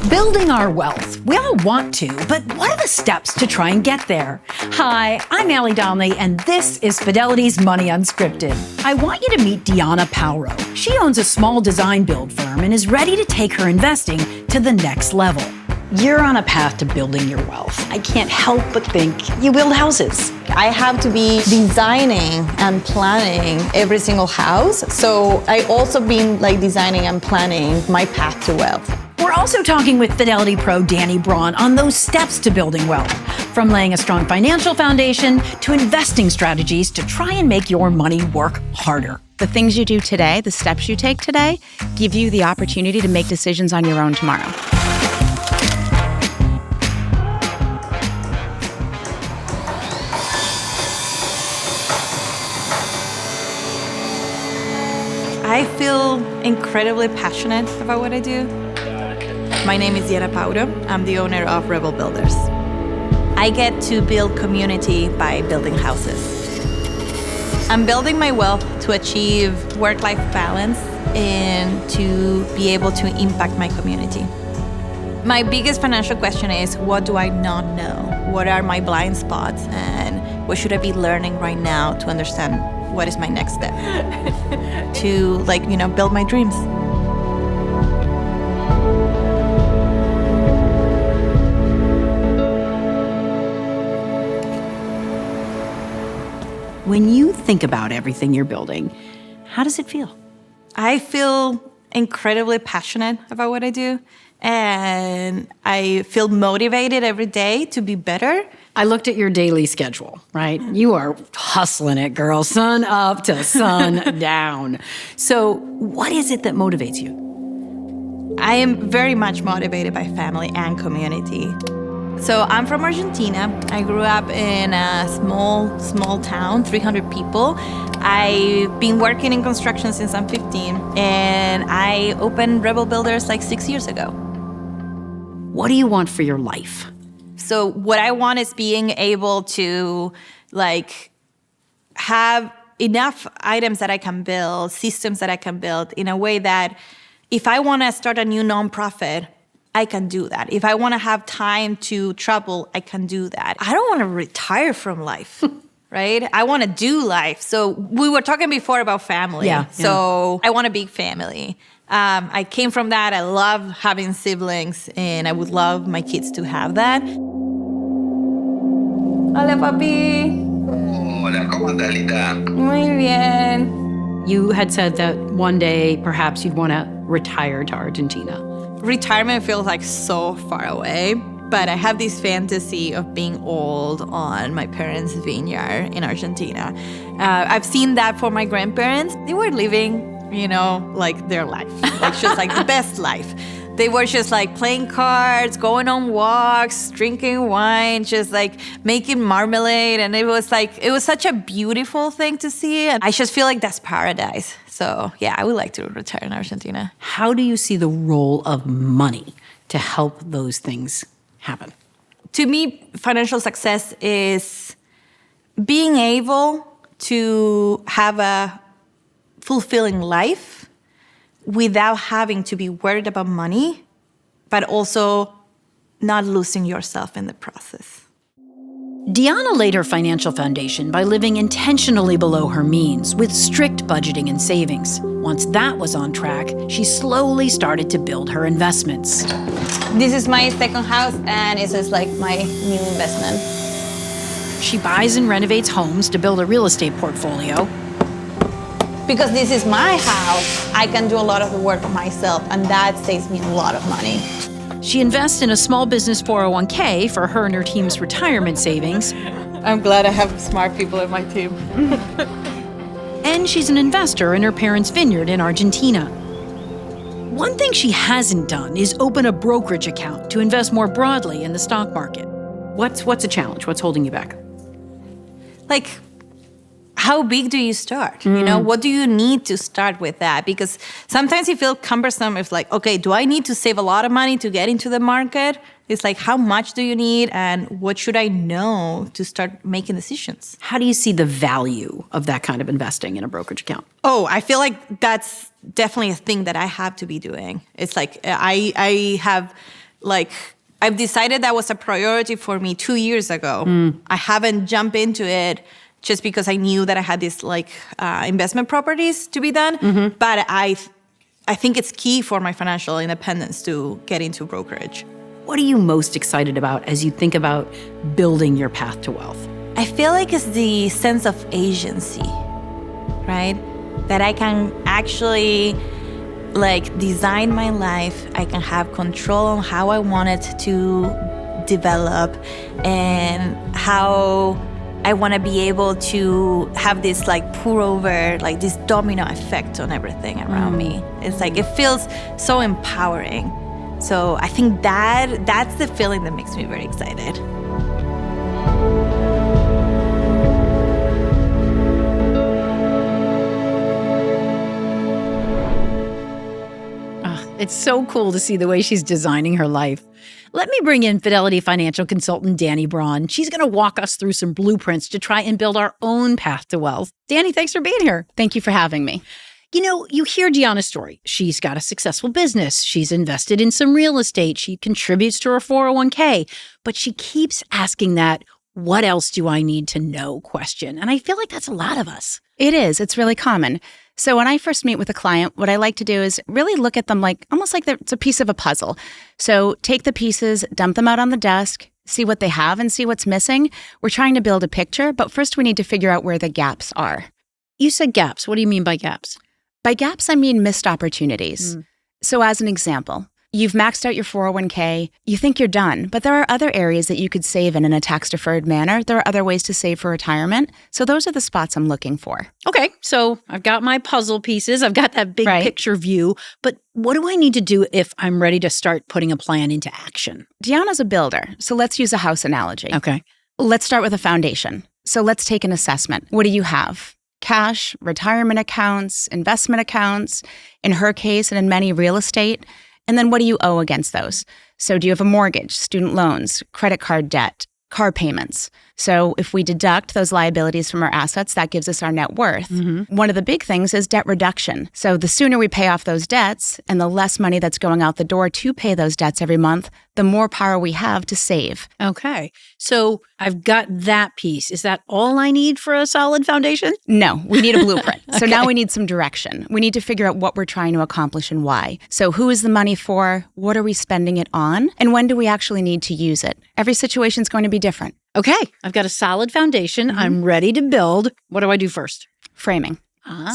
Building our wealth. We all want to, but what are the steps to try and get there? Hi, I'm Allie Donnelly, and this is Fidelity's Money Unscripted. I want you to meet Diana Pauro. She owns a small design build firm and is ready to take her investing to the next level. You're on a path to building your wealth. I can't help but think you build houses. I have to be designing and planning every single house. So I also been designing and planning my path to wealth. We're also talking with Fidelity Pro Danny Braun on those steps to building wealth, from laying a strong financial foundation to investing strategies to try and make your money work harder. The things you do today, the steps you take today, give you the opportunity to make decisions on your own tomorrow. I feel incredibly passionate about what I do. My name is Diana Pauro. I'm the owner of Rebel Builders. I get to build community by building houses. I'm building my wealth to achieve work-life balance and to be able to impact my community. My biggest financial question is, what do I not know? What are my blind spots? And what should I be learning right now to understand what is my next step to build my dreams? When you think about everything you're building, how does it feel? I feel incredibly passionate about what I do, and I feel motivated every day to be better. I looked at your daily schedule, right? You are hustling it, girl, sun up to sun down. So what is it that motivates you? I am very much motivated by family and community. So I'm from Argentina. I grew up in a small town, 300 people. I've been working in construction since I'm 15, and I opened Rebel Builders 6 years ago. What do you want for your life? So what I want is being able to have enough items that I can build, systems that I can build in a way that if I want to start a new nonprofit, I can do that. If I want to have time to travel, I can do that. I don't want to retire from life, right? I want to do life. So we were talking before about family. Yeah. So I want a big family. I came from that. I love having siblings, and I would love my kids to have that. Hola, papi. Hola, ¿cómo andas, Lita? Muy bien. You had said that one day perhaps you'd want to retire to Argentina. Retirement feels so far away, but I have this fantasy of being old on my parents' vineyard in Argentina. I've seen that for my grandparents. They were living, their life, just the best life. They were just playing cards, going on walks, drinking wine, just making marmalade. And it was such a beautiful thing to see. And I just feel that's paradise. So yeah, I would like to retire in Argentina. How do you see the role of money to help those things happen? To me, financial success is being able to have a fulfilling life without having to be worried about money, but also not losing yourself in the process. Diana laid her financial foundation by living intentionally below her means with strict budgeting and savings. Once that was on track, she slowly started to build her investments. This is my second house, and it is my new investment. She buys and renovates homes to build a real estate portfolio. Because this is my house, I can do a lot of the work myself, and that saves me a lot of money. She invests in a small business 401k for her and her team's retirement savings. I'm glad I have smart people in my team. And she's an investor in her parents' vineyard in Argentina. One thing she hasn't done is open a brokerage account to invest more broadly in the stock market. What's a challenge? What's holding you back? how big do you start? You know, what do you need to start with that? Because sometimes you feel cumbersome. It's like, okay, do I need to save a lot of money to get into the market? It's like, how much do you need and what should I know to start making decisions? How do you see the value of that kind of investing in a brokerage account? Oh, I feel like that's definitely a thing that I have to be doing. It's like I've decided that was a priority for me 2 years ago. I haven't jumped into it just because I knew that I had these investment properties to be done. But I think it's key for my financial independence to get into brokerage. What are you most excited about as you think about building your path to wealth? I feel like it's the sense of agency, right? That I can actually design my life. I can have control on how I want it to develop and how I want to be able to have this pour over, this domino effect on everything around me. It's it feels so empowering. So I think that's the feeling that makes me very excited. It's so cool to see the way she's designing her life. Let me bring in Fidelity financial consultant Danny Braun. She's going to walk us through some blueprints to try and build our own path to wealth. Danny, thanks for being here. Thank you for having me. You know, you hear Deanna's story. She's got a successful business. She's invested in some real estate. She contributes to her 401k, but she keeps asking that, what else do I need to know question? And I feel like that's a lot of us. It is. It's really common. So when I first meet with a client, what I like to do is really look at them almost like it's a piece of a puzzle. So take the pieces, dump them out on the desk, see what they have and see what's missing. We're trying to build a picture, but first we need to figure out where the gaps are. You said gaps. What do you mean by gaps? By gaps, I mean missed opportunities. So as an example, you've maxed out your 401k, you think you're done, but there are other areas that you could save in a tax-deferred manner. There are other ways to save for retirement. So those are the spots I'm looking for. Okay, so I've got my puzzle pieces. I've got that big picture view, but what do I need to do if I'm ready to start putting a plan into action? Deanna's a builder, so let's use a house analogy. Okay. Let's start with a foundation. So let's take an assessment. What do you have? Cash, retirement accounts, investment accounts, in her case, and in many real estate. And then what do you owe against those? So do you have a mortgage, student loans, credit card debt, car payments? So if we deduct those liabilities from our assets, that gives us our net worth. One of the big things is debt reduction. So the sooner we pay off those debts and the less money that's going out the door to pay those debts every month, the more power we have to save. Okay. So I've got that piece. Is that all I need for a solid foundation? No, we need a blueprint. So now we need some direction. We need to figure out what we're trying to accomplish and why. So who is the money for? What are we spending it on? And when do we actually need to use it? Every situation is going to be different. Okay, I've got a solid foundation. I'm ready to build. What do I do first? Framing.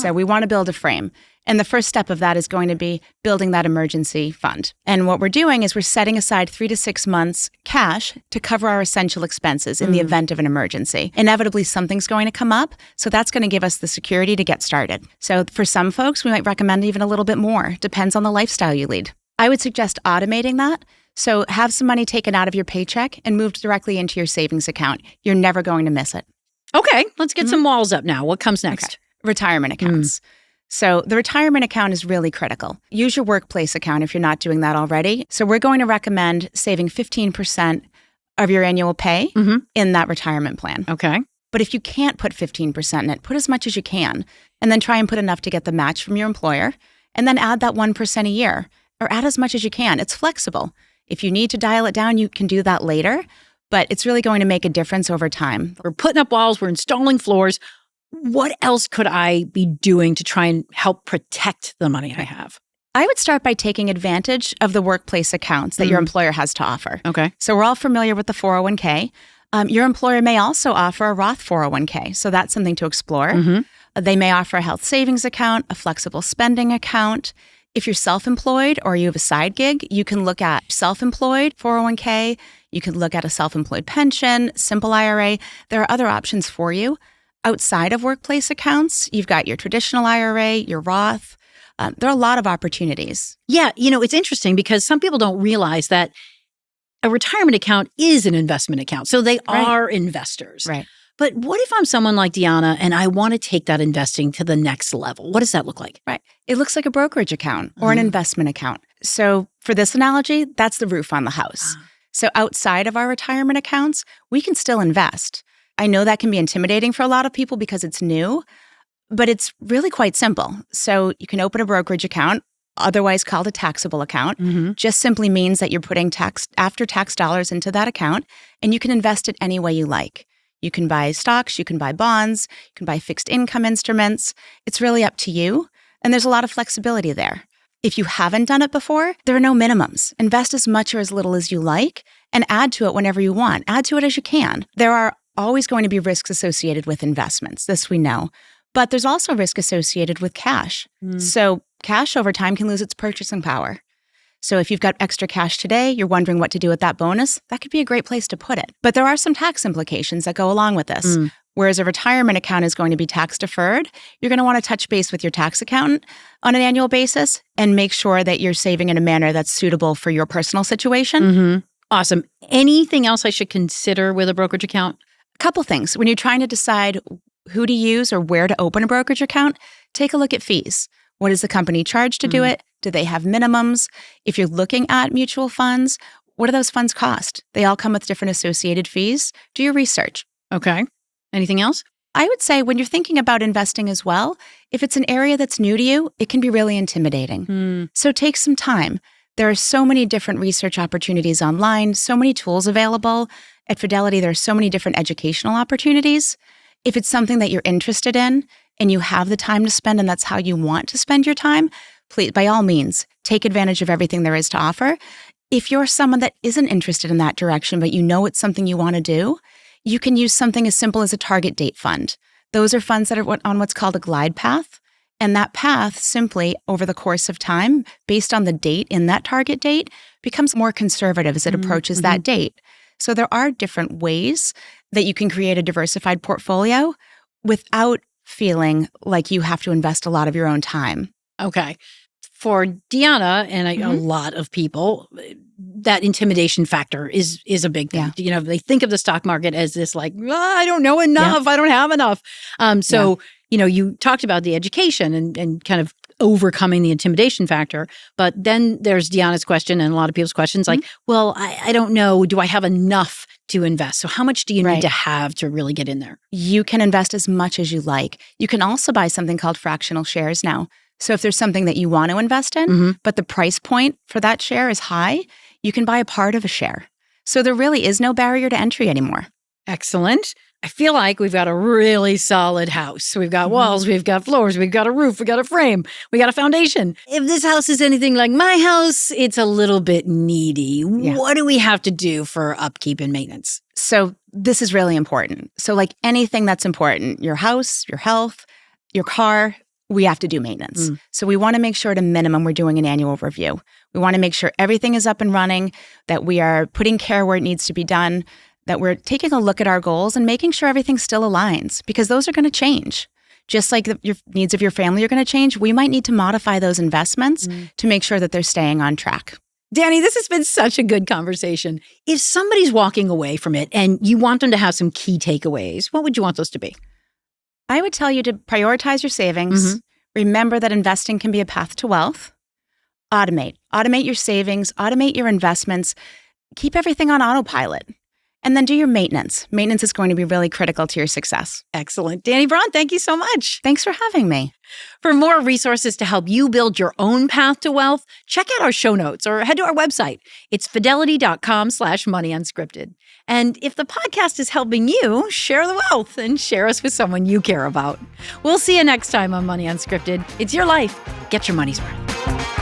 So we want to build a frame. And the first step of that is going to be building that emergency fund. And what we're doing is we're setting aside 3 to 6 months cash to cover our essential expenses in the event of an emergency. Inevitably, something's going to come up. So that's going to give us the security to get started. So for some folks, we might recommend even a little bit more. Depends on the lifestyle you lead. I would suggest automating that. So have some money taken out of your paycheck and moved directly into your savings account. You're never going to miss it. Okay, let's get some walls up now. What comes next? Okay. Retirement accounts. So the retirement account is really critical. Use your workplace account if you're not doing that already. So we're going to recommend saving 15% of your annual pay in that retirement plan. Okay. But if you can't put 15% in it, put as much as you can, and then try and put enough to get the match from your employer, and then add that 1% a year, or add as much as you can. It's flexible. If you need to dial it down, you can do that later, but it's really going to make a difference over time. We're putting up walls, we're installing floors. What else could I be doing to try and help protect the money I have? I would start by taking advantage of the workplace accounts that your employer has to offer. Okay. So we're all familiar with the 401k. Your employer may also offer a Roth 401k, so that's something to explore. They may offer a health savings account, a flexible spending account. If you're self-employed or you have a side gig, you can look at self-employed 401k. You can look at a self-employed pension, simple IRA. There are other options for you. Outside of workplace accounts, you've got your traditional IRA, your Roth. There are a lot of opportunities. Yeah, it's interesting because some people don't realize that a retirement account is an investment account. So they are investors. Right. But what if I'm someone like Deanna and I want to take that investing to the next level? What does that look like? Right. It looks like a brokerage account or an investment account. So for this analogy, that's the roof on the house. So outside of our retirement accounts, we can still invest. I know that can be intimidating for a lot of people because it's new, but it's really quite simple. So you can open a brokerage account, otherwise called a taxable account. Just simply means that you're putting after-tax dollars into that account, and you can invest it any way you like. You can buy stocks, you can buy bonds, you can buy fixed income instruments. It's really up to you, and there's a lot of flexibility there. If you haven't done it before, there are no minimums. Invest as much or as little as you like, and add to it whenever you want. Add to it as you can. There are always going to be risks associated with investments. This we know. But there's also risk associated with cash. So cash over time can lose its purchasing power. So if you've got extra cash today, you're wondering what to do with that bonus, that could be a great place to put it. But there are some tax implications that go along with this. Whereas a retirement account is going to be tax deferred, you're going to want to touch base with your tax accountant on an annual basis and make sure that you're saving in a manner that's suitable for your personal situation. Awesome. Anything else I should consider with a brokerage account? A couple things. When you're trying to decide who to use or where to open a brokerage account, take a look at fees. What does the company charge to do it? Do they have minimums? If you're looking at mutual funds, what do those funds cost? They all come with different associated fees. Do your research. Okay. Anything else? I would say when you're thinking about investing as well, if it's an area that's new to you, it can be really intimidating. So take some time. There are so many different research opportunities online, so many tools available. At Fidelity, there are so many different educational opportunities. If it's something that you're interested in and you have the time to spend and that's how you want to spend your time, please, by all means, take advantage of everything there is to offer. If you're someone that isn't interested in that direction, but you know it's something you want to do, you can use something as simple as a target date fund. Those are funds that are on what's called a glide path. And that path simply, over the course of time, based on the date in that target date, becomes more conservative as it approaches that date. So there are different ways that you can create a diversified portfolio without feeling like you have to invest a lot of your own time. Okay. For Deanna and a lot of people, that intimidation factor is a big thing. You know, they think of the stock market as this like, I don't know enough. I don't have enough. You know, you talked about the education and kind of overcoming the intimidation factor. But then there's Deanna's question and a lot of people's questions like, well, I don't know. Do I have enough to invest? So how much do you need to have to really get in there? You can invest as much as you like. You can also buy something called fractional shares now. So if there's something that you want to invest in, but the price point for that share is high, you can buy a part of a share. So there really is no barrier to entry anymore. Excellent. I feel like we've got a really solid house. We've got walls, we've got floors, we've got a roof, we've got a frame, we got a foundation. If this house is anything like my house, it's a little bit needy. What do we have to do for upkeep and maintenance? So this is really important. So like anything that's important, your house, your health, your car, we have to do maintenance. So we want to make sure at a minimum we're doing an annual review. We want to make sure everything is up and running, that we are putting care where it needs to be done, that we're taking a look at our goals and making sure everything still aligns, because those are going to change. Just like your needs of your family are going to change, we might need to modify those investments to make sure that they're staying on track. Danny, this has been such a good conversation. If somebody's walking away from it and you want them to have some key takeaways, what would you want those to be? I would tell you to prioritize your savings. Remember that investing can be a path to wealth. Automate your savings, automate your investments, keep everything on autopilot. And then do your maintenance. Maintenance is going to be really critical to your success. Excellent. Danny Braun, thank you so much. Thanks for having me. For more resources to help you build your own path to wealth, check out our show notes or head to our website. It's fidelity.com/moneyunscripted. And if the podcast is helping you, share the wealth and share us with someone you care about. We'll see you next time on Money Unscripted. It's your life. Get your money's worth.